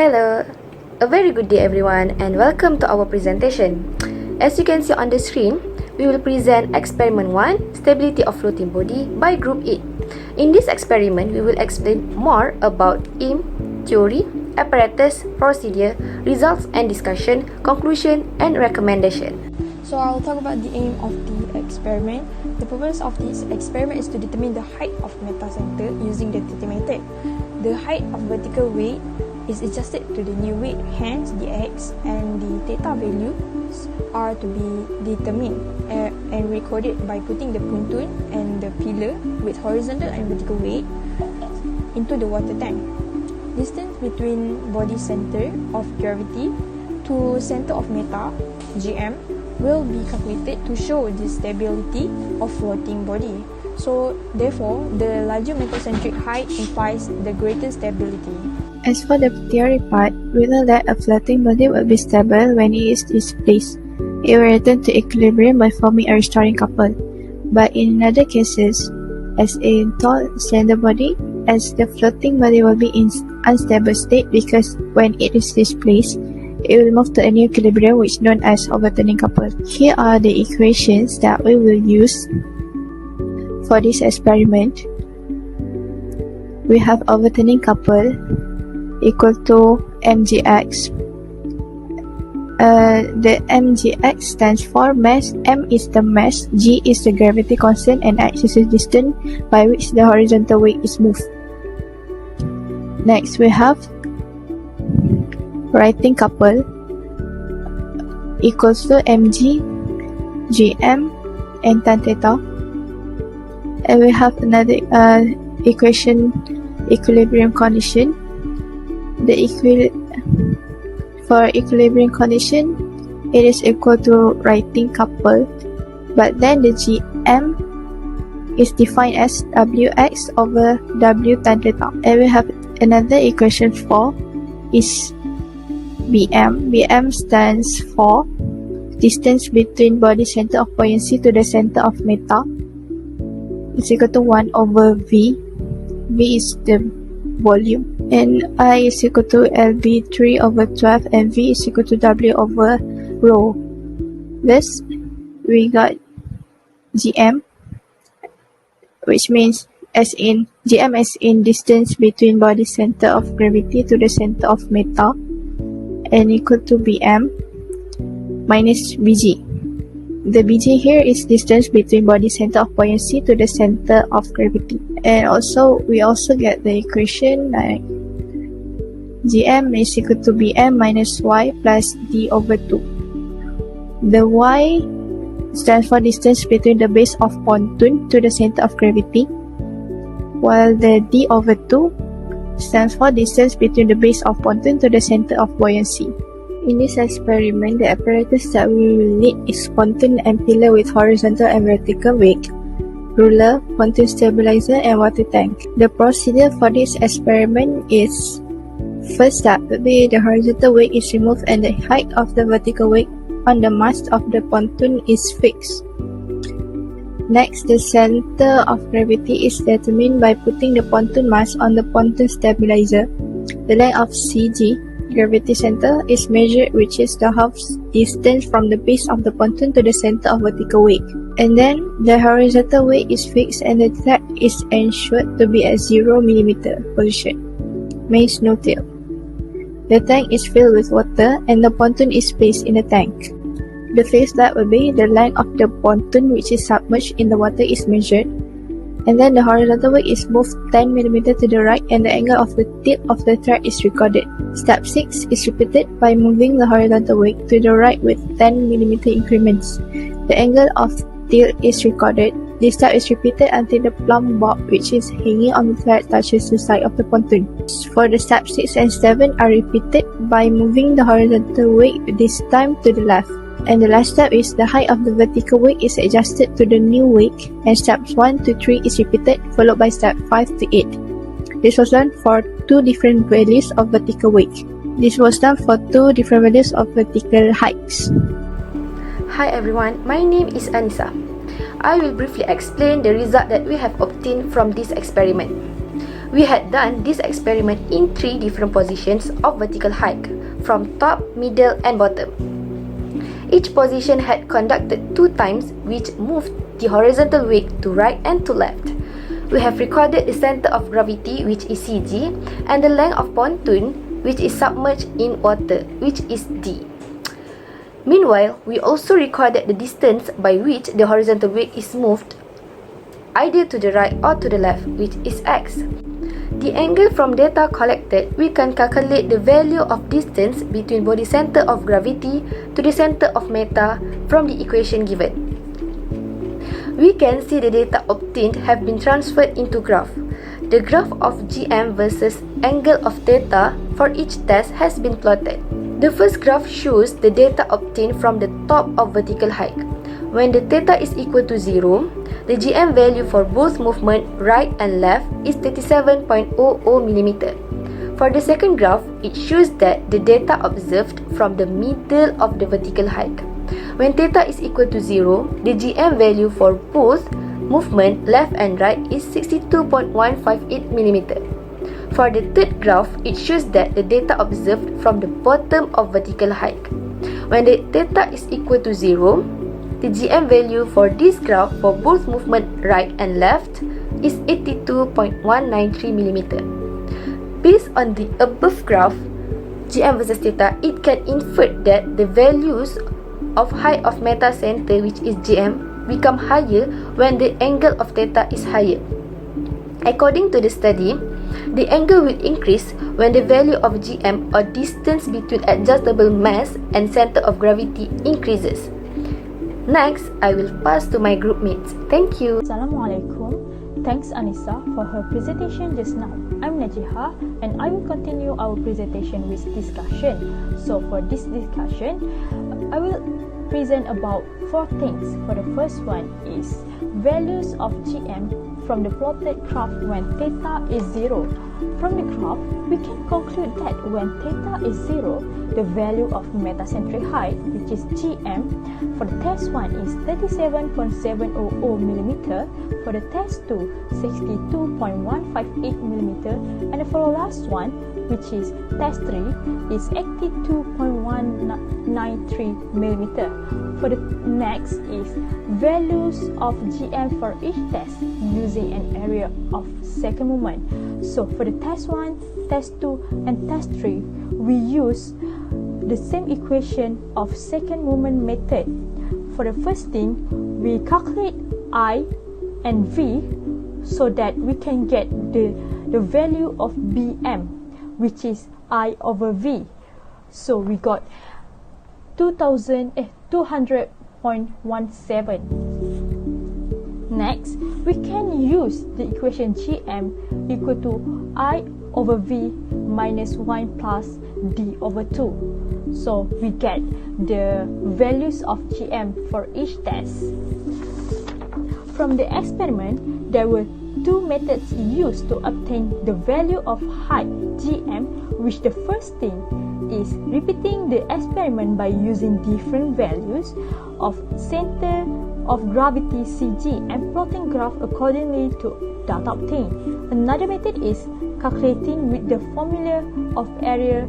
Hello, a very good day everyone and welcome to our presentation. As you can see on the screen, we will present experiment 1, stability of floating body by group A. In this experiment, we will explain more about aim, theory, apparatus, procedure, results and discussion, conclusion and recommendation. So I'll talk about the aim of the experiment. The purpose of this experiment is to determine the height of metacenter using the theta method. The height of vertical weight is adjusted to the new weight, hence the x and the theta values are to be determined and recorded by putting the pontoon and the pillar with horizontal and vertical weight into the water tank. Distance between body center of gravity to center of meta, GM, will be calculated to show the stability of floating body. So therefore, the larger metacentric height implies the greater stability. As for the theory part, we know that a floating body will be stable when it is displaced. It will return to equilibrium by forming a restoring couple. But in other cases, as a tall, slender body, as the floating body will be in unstable state because when it is displaced, it will move to a new equilibrium which is known as overturning couple. Here are the equations that we will use for this experiment. We have overturning couple equal to mgx. The mgx stands for mass. M is the mass, g is the gravity constant, and x is the distance by which the horizontal weight is moved. Next, we have writing couple equals to mg, gm, and tan theta. And we have another equation, equilibrium condition. For equilibrium condition, it is equal to writing couple, but then the gm is defined as wx over w tan theta. And we have another equation 4 is bm. Bm stands for distance between body center of buoyancy to the center of meta. It's equal to 1 over v. V is the volume. And I is equal to lb 3 over 12 and v is equal to w over rho. Thus, we got gm, which means gm as in distance between body center of gravity to the center of meta, and equal to bm minus bg. The bg here is distance between body center of buoyancy to the center of gravity. And also, we also get the equation like gm is equal to bm minus y plus d over 2. The y stands for distance between the base of pontoon to the center of gravity, while the d over 2 stands for distance between the base of pontoon to the center of buoyancy. In this experiment, the apparatus that we will need is pontoon and pillar with horizontal and vertical weight, ruler, pontoon stabilizer, and water tank. The procedure for this experiment is: first step would be the horizontal weight is removed and the height of the vertical weight on the mast of the pontoon is fixed. Next, the center of gravity is determined by putting the pontoon mast on the pontoon stabilizer. The length of CG, gravity center, is measured, which is the half distance from the base of the pontoon to the center of vertical weight. And then, the horizontal weight is fixed and the track is ensured to be at 0 mm position. Means no tail. The tank is filled with water and the pontoon is placed in the tank. The first step will be the line of the pontoon which is submerged in the water is measured, and then the horizontal weight is moved 10 mm to the right and the angle of the tip of the track is recorded. Step 6 is repeated by moving the horizontal weight to the right with 10 mm increments. The angle of tilt is recorded. This step is repeated until the plumb bob which is hanging on the thread touches the side of the pontoon. For the step 6 and 7 are repeated by moving the horizontal weight this time to the left. And the last step is the height of the vertical weight is adjusted to the new weight, and steps 1 to 3 is repeated, followed by step 5 to 8. This was done for 2 different values of vertical weight. This was done for 2 different values of vertical heights. Hi everyone, my name is Anissa. I will briefly explain the result that we have obtained from this experiment. We had done this experiment in 3 different positions of vertical hike, from top, middle and bottom. Each position had conducted 2 times, which moved the horizontal weight to right and to left. We have recorded the center of gravity, which is CG, and the length of pontoon, which is submerged in water, which is D. Meanwhile, we also recorded the distance by which the horizontal weight is moved, either to the right or to the left, which is X. The angle from data collected, we can calculate the value of distance between body center of gravity to the center of matter from the equation given. We can see the data obtained have been transferred into graph. The graph of GM versus angle of theta for each test has been plotted. The first graph shows the data obtained from the top of vertical hike. When the theta is equal to 0, the GM value for both movement right and left is 37.00 mm. For the second graph, it shows that the data observed from the middle of the vertical hike. When theta is equal to 0, the GM value for both movement left and right is 62.158 mm. For the third graph, it shows that the data observed from the bottom of vertical hike. When the theta is equal to 0, the GM value for this graph for both movement right and left is 82.193 mm. Based on the above graph, GM versus theta, it can infer that the values of height of meta center, which is GM, become higher when the angle of theta is higher. According to the study, the angle will increase when the value of GM, or distance between adjustable mass and center of gravity, increases. Next, I will pass to my group mates. Thank you. Assalamualaikum. Thanks Anissa for her presentation just now. I'm Najiha and I will continue our presentation with discussion. So for this discussion, I will present about 4 things. For the first one is values of GM from the plotted graph when theta is 0. From the graph, we can conclude that when theta is 0, the value of metacentric height, which is GM, for the test 1 is 37.700 mm, for the test 2, 62.158 mm, and for the last one, which is test 3, is 82.193 mm. For the next is values of GM for each test using an area of second moment. So for the test 1, test 2 and test 3, we use the same equation of second moment method. For the first thing, we calculate I and V so that we can get the value of BM, which is I over V. So we got 200.17. Next, we can use the equation GM equal to I over V minus 1 plus D over 2. So we get the values of GM for each test. From the experiment, there were 2 methods used to obtain the value of height GM, which the first thing is repeating the experiment by using different values of center of gravity CG and plotting graph accordingly to data obtained. Another method is calculating with the formula of area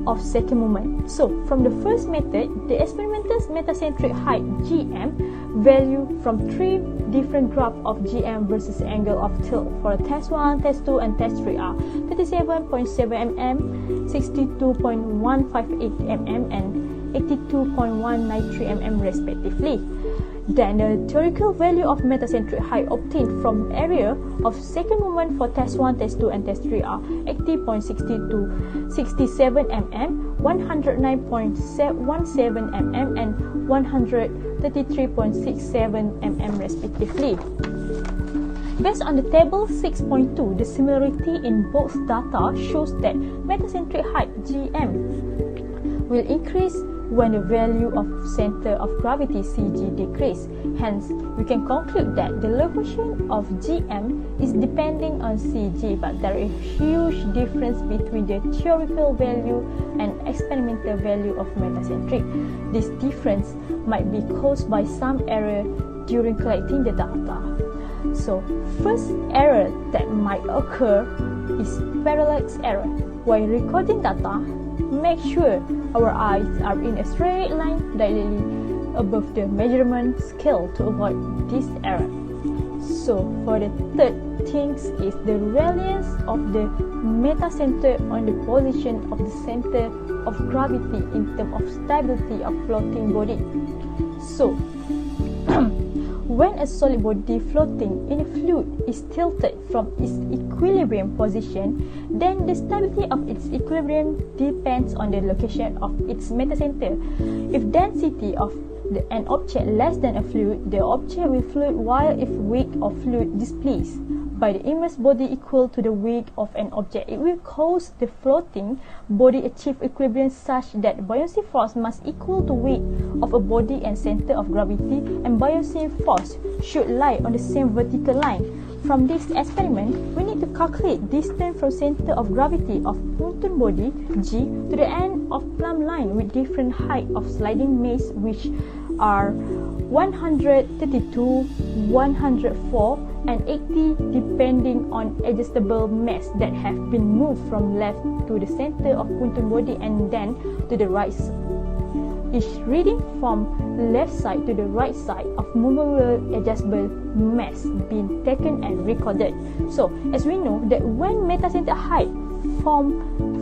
of second moment. So from the first method, the experimental's metacentric height GM value from 3 different graphs of GM versus angle of tilt for test 1, test 2 and test 3 are 37.7 mm, 62.158 mm and 82.193 mm respectively. Then the theoretical value of metacentric height obtained from area of second moment for test 1, test 2 and test 3 are 80.67 mm, 109.17 mm and 133.67 mm respectively. Based on the table 6.2, the similarity in both data shows that metacentric height GM will increase when the value of center of gravity CG decrease. Hence, we can conclude that the location of GM is depending on CG, but there is huge difference between the theoretical value and experimental value of metacentric. This difference might be caused by some error during collecting the data. So, first error that might occur is parallax error. While recording data, make sure our eyes are in a straight line directly above the measurement scale to avoid this error. So for the third things is the reliance of the metacenter on the position of the center of gravity in terms of stability of floating body. So when a solid body floating in a fluid is tilted from its equilibrium position, then the stability of its equilibrium depends on the location of its metacenter. If density of an object less than a fluid, the object will float, while if weight of fluid displaced by the inverse body equal to the weight of an object, it will cause the floating body achieve equilibrium such that buoyancy force must equal to weight of a body and center of gravity, and buoyancy force should lie on the same vertical line. From this experiment, we need to calculate distance from center of gravity of pontoon body G to the end of plumb line with different height of sliding mass, which are 132, 104 and 80 depending on adjustable mass that have been moved from left to the center of pontoon body and then to the right. Each reading from left side to the right side of movable adjustable mass being taken and recorded. So as we know that when metacenter height formed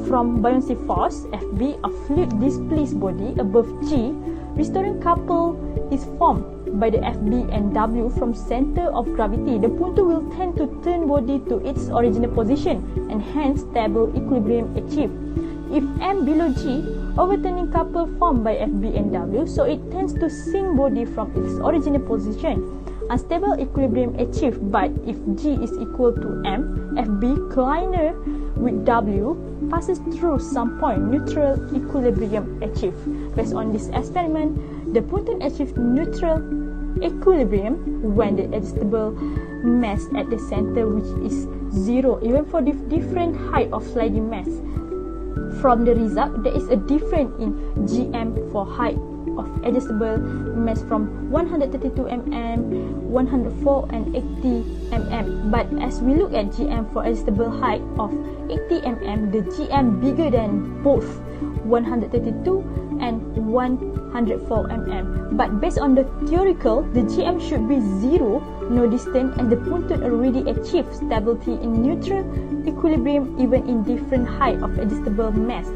from buoyancy force Fb of fluid displaced body above G, restoring couple is formed by the Fb and W from center of gravity. The pontoon will tend to turn body to its original position and hence stable equilibrium achieved. If M below G, overturning couple formed by Fb and W, so it tends to sink body from its original position. Unstable equilibrium achieved, but if G is equal to M, Fb collinear with W passes through some point, neutral equilibrium achieved. Based on this experiment, the pontoon achieved neutral equilibrium when the adjustable mass at the center, which is 0 even for the different height of sliding mass. From the result, there is a difference in Gm for height of adjustable mass from 132 mm, 104 and 80 mm. But as we look at Gm for adjustable height of 80 mm, the Gm bigger than both 132 and 104 mm. But based on the theoretical, the Gm should be 0, no distance, and the pontoon already achieved stability in neutral equilibrium even in different height of adjustable mass.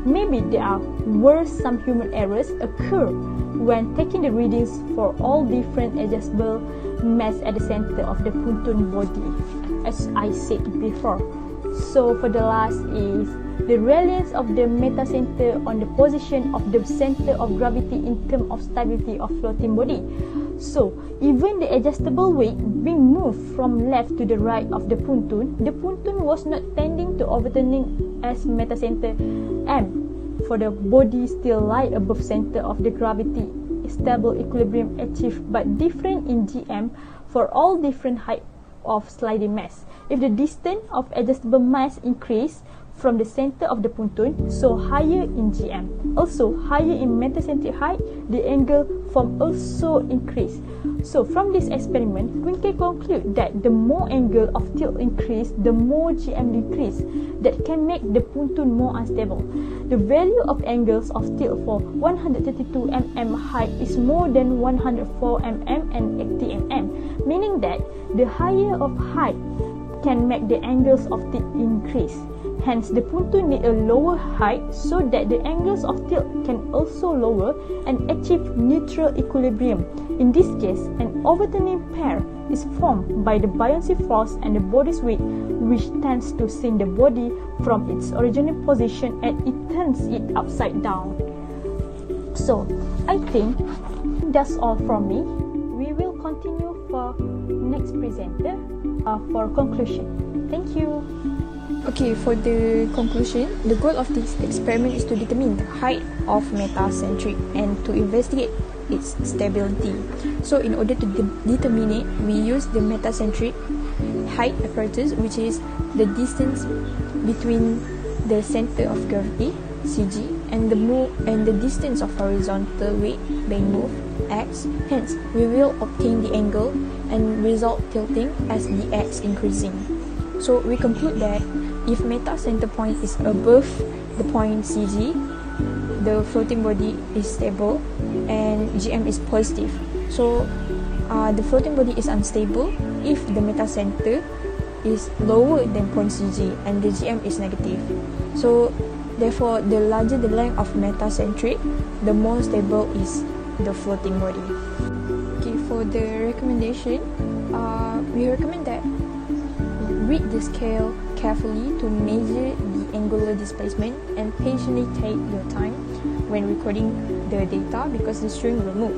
Maybe there were some human errors occur when taking the readings for all different adjustable mass at the center of the pontoon body, as I said before. So for the last is the reliance of the metacenter on the position of the center of gravity in terms of stability of floating body. So even the adjustable weight being moved from left to the right of the pontoon was not tending to overturning as metacenter M, for the body still lie above center of the gravity. Stable equilibrium achieved, but different in Gm for all different height of sliding mass. If the distance of adjustable mass increase from the center of the pontoon, so higher in Gm. Also higher in metacentric height, the angle form also increase. So from this experiment, we can conclude that the more angle of tilt increase, the more Gm decrease. That can make the pontoon more unstable. The value of angles of tilt for 132 mm height is more than 104 mm and 80 mm, meaning that the higher of height can make the angles of tilt increase. Hence, the pontoon need a lower height so that the angles of tilt can also lower and achieve neutral equilibrium. In this case, an overturning pair is formed by the buoyancy force and the body's weight, which tends to sink the body from its original position and it turns it upside down. So, I think that's all from me. We will continue for next presenter for conclusion. Thank you. Okay, for the conclusion, the goal of this experiment is to determine the height of metacentric and to investigate its stability. So in order to determine it, we use the metacentric height apparatus, which is the distance between the center of gravity, CG, and the distance of horizontal weight being moved, x. Hence, we will obtain the angle and result tilting as the x increasing. So we conclude that if meta-center point is above the point CG, the floating body is stable and GM is positive. So the floating body is unstable if the meta-center is lower than point CG and the GM is negative. So therefore, the larger the length of meta-centric, the more stable is the floating body. Okay, for the recommendation, we recommend that read the scale carefully to measure the angular displacement and patiently take your time when recording the data because the string will move.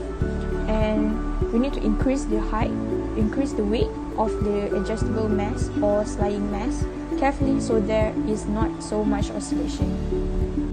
And we need to increase the height, increase the weight of the adjustable mass or sliding mass carefully so there is not so much oscillation.